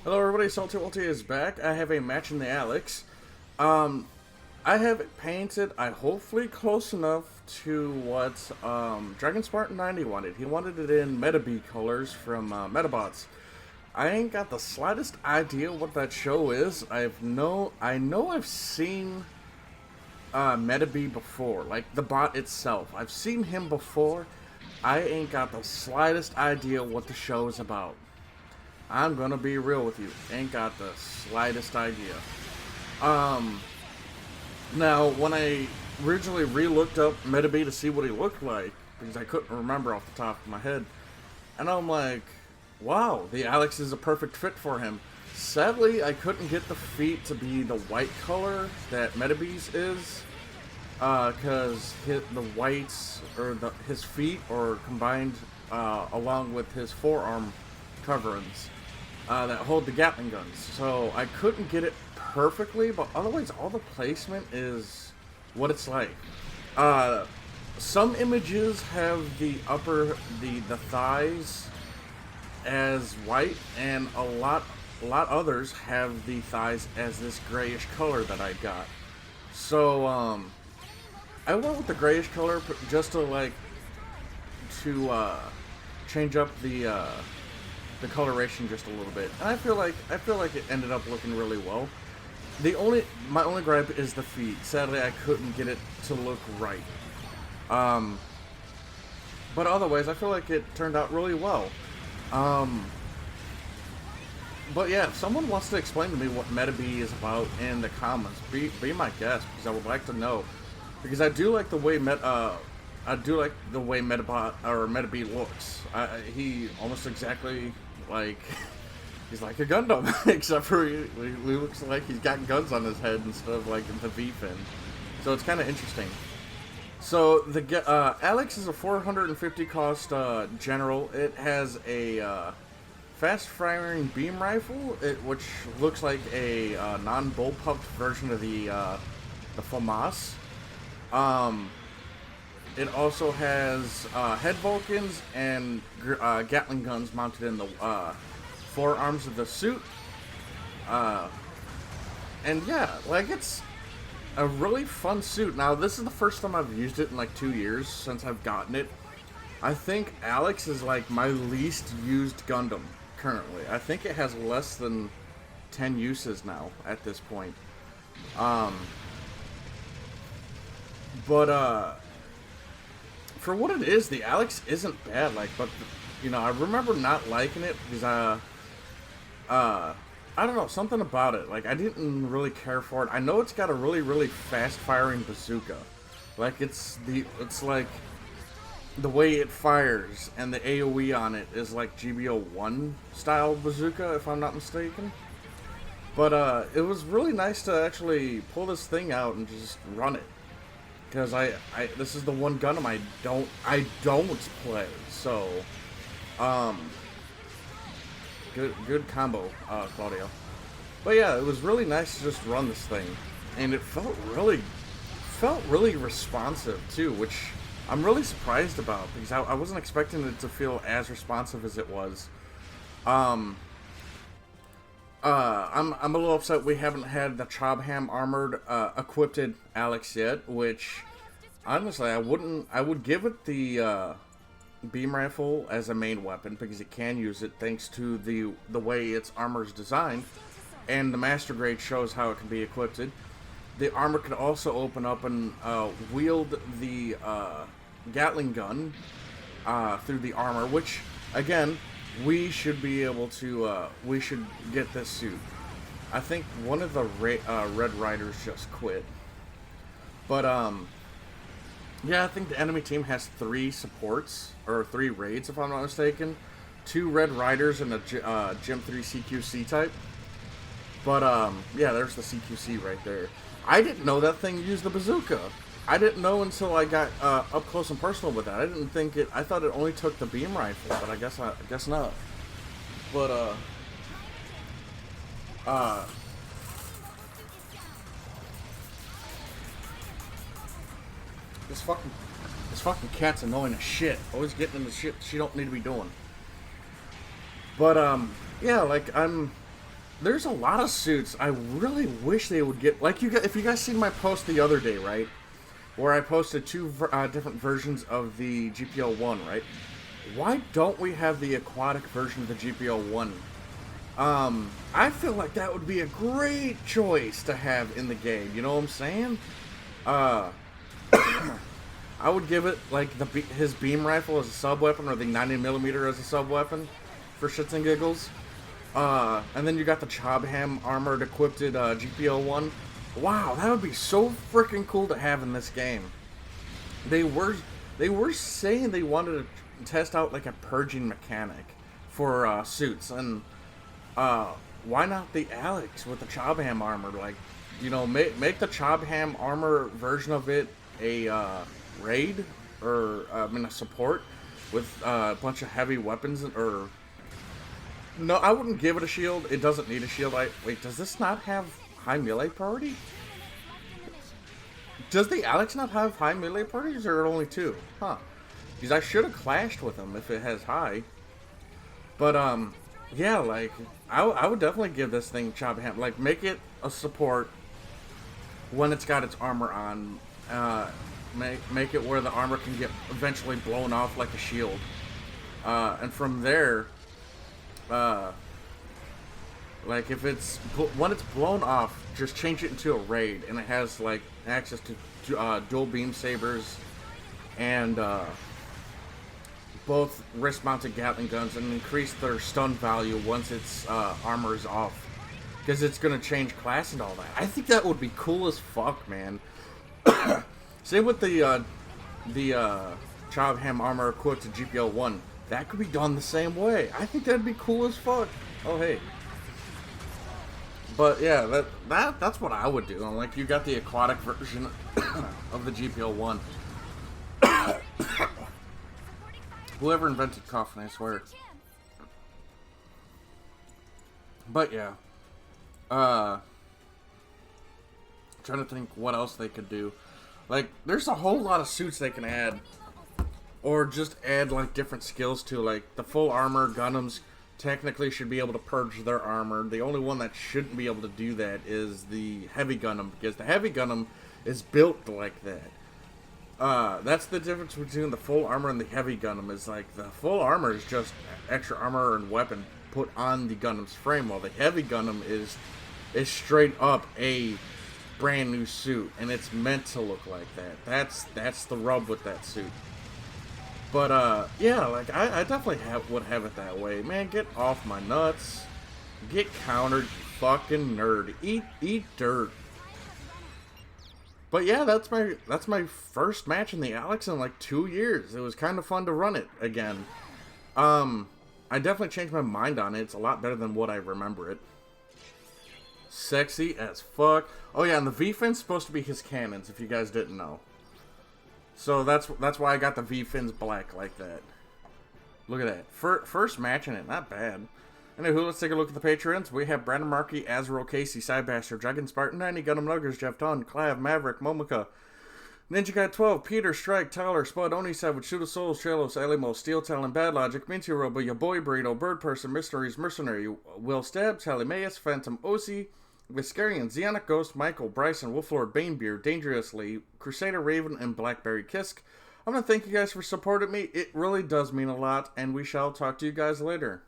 Hello everybody, Salty is back. I have a match in the Alex. I have it painted, hopefully close enough to what Dragon Spartan 90 wanted. He wanted it in Metabee colors from Metabots. I ain't got the slightest idea what that show is. I know I've seen Metabee before, like the bot itself. I've seen him before. I ain't got the slightest idea what the show is about. I'm gonna be real with you. Ain't got the slightest idea. Now, when I originally re-looked up Metabee to see what he looked like, because I couldn't remember off the top of my head, and I'm like, wow, the Alex is a perfect fit for him. Sadly, I couldn't get the feet to be the white color that Metabee's is, because the whites, or his feet, are combined along with his forearm coverings that hold the Gatling guns. So I couldn't get it perfectly, but otherwise all the placement is what it's like. Some images have the thighs as white, and a lot others have the thighs as this grayish color that I got. So I went with the grayish color just to change up the coloration just a little bit, and I feel like it ended up looking really well. My only gripe is the feet. Sadly, I couldn't get it to look right. But otherwise, I feel like it turned out really well. But yeah, if someone wants to explain to me what Metabee is about in the comments, be my guest, because I would like to know. Because I do like the way Metabot or Metabee looks. He almost exactly like he's like a Gundam, except for he looks like he's got guns on his head instead of like the V-fin. So it's kind of interesting. So the Alex is a 450 cost general. It has a fast-firing beam rifle, which looks like a non-bullpupped version of the FAMAS. It also has head Vulcans and Gatling guns mounted in the forearms of the suit. And yeah, like, it's a really fun suit. Now, this is the first time I've used it in like 2 years since I've gotten it. I think Alex is like my least used Gundam currently. I think it has less than 10 uses now at this point. But for what it is, the Alex isn't bad. Like, but you know, I remember not liking it because I don't know, something about it. Like, I didn't really care for it. I know it's got a really fast firing bazooka. Like, it's like the way it fires and the AoE on it is like GBO1 style bazooka, if I'm not mistaken. But it was really nice to actually pull this thing out and just run it. Because this is the one Gundam I don't play, so good combo, Claudio. But yeah, it was really nice to just run this thing, and it felt really responsive too, which I'm really surprised about because I wasn't expecting it to feel as responsive as it was. I'm a little upset we haven't had the Chobham armored equipped Alex yet, which honestly I would give it the beam rifle as a main weapon because it can use it thanks to the way its armor is designed, and the master grade shows how it can be equipped. The armor can also open up and wield the Gatling gun through the armor, which again, we should be able to, we should get this suit. I think one of the Red Riders just quit. But, yeah, I think the enemy team has 3 supports, or 3 raids if I'm not mistaken. 2 Red Riders and a Gym 3 CQC type. But, yeah, there's the CQC right there. I didn't know that thing used the bazooka. I didn't know until I got up close and personal with that. I didn't think it. I thought it only took the beam rifle, but I guess not. But this fucking cat's annoying as shit. Always getting into shit she don't need to be doing. But yeah, like there's a lot of suits I really wish they would get. Like if you guys seen my post the other day, right, where I posted two different versions of the GPL-1, right? Why don't we have the aquatic version of the GPL-1? I feel like that would be a great choice to have in the game. You know what I'm saying? Uh, I would give it like his beam rifle as a sub weapon, or the 90mm as a sub weapon, for shits and giggles. And then you got the Chobham armored equipped GPL-1. Wow, that would be so freaking cool to have in this game. They were saying they wanted to test out like a purging mechanic for suits, and why not the Alex with the Chobham armor? Like, you know, make the Chobham armor version of it a raid, or a support with a bunch of heavy weapons. Or no, I wouldn't give it a shield. It doesn't need a shield. Wait, does this not have high melee priority? Does the Alex not have high melee priorities, or only two? Huh. Because I should have clashed with him if it has high. But, yeah, like, I would definitely give this thing Chobham. Like, make it a support when it's got its armor on. Make it where the armor can get eventually blown off like a shield. And from there, like, if when it's blown off, just change it into a raid, and it has, like, access to dual beam sabers and both wrist-mounted Gatling guns, and increase their stun value once its armor is off, because it's gonna change class and all that. I think that would be cool as fuck, man. Same with the Chobham armor equipped to GPL-1. That could be done the same way. I think that'd be cool as fuck. Oh, hey. But yeah, that's what I would do. Like, you got the aquatic version of the GPL-1. Whoever invented coughing, I swear. But yeah, trying to think what else they could do. Like, there's a whole lot of suits they can add, or just add like different skills to. Like, the full armor Gundams technically should be able to purge their armor. The only one that shouldn't be able to do that is the heavy Gundam, because the heavy Gundam is built like that. That's the difference between the full armor and the heavy Gundam. Is like, the full armor is just extra armor and weapon put on the Gundam's frame, while the heavy Gundam is straight up a brand new suit, and it's meant to look like that. That's the rub with that suit. But yeah, like, I definitely would have it that way. Man, get off my nuts. Get countered, you fucking nerd. Eat dirt. But yeah, that's my first match in the Alex in like 2 years. It was kind of fun to run it again. I definitely changed my mind on it. It's a lot better than what I remember it. Sexy as fuck. Oh yeah, and the V-fin's supposed to be his cannons, if you guys didn't know. So that's why I got the V-fins black like that. Look at that. First match in it, not bad. Anywho, let's take a look at the patrons. We have Brandon Markey, Azrael, Casey, Sidebastard, Dragon Spartan 90, Gundam Nuggers, Jeff Dunn, Clav, Maverick, Momika, Ninja Guy 12, Peter, Strike, Tyler, Spud, Oni Savage, Shoot of Souls, Chelos, Elimo, Steel Talon, Bad Logic, Minty Robo, Your Boy Burrito, Bird Person, Mysteries, Mercenary, Will Stabs, Halimaeus, Phantom Osi, Viscarian, Zeonic Ghost, Michael, Bryson, Wolflord, Banebeard, Dangerously, Crusader Raven, and Blackberry Kisk. I'm going to thank you guys for supporting me. It really does mean a lot, and we shall talk to you guys later.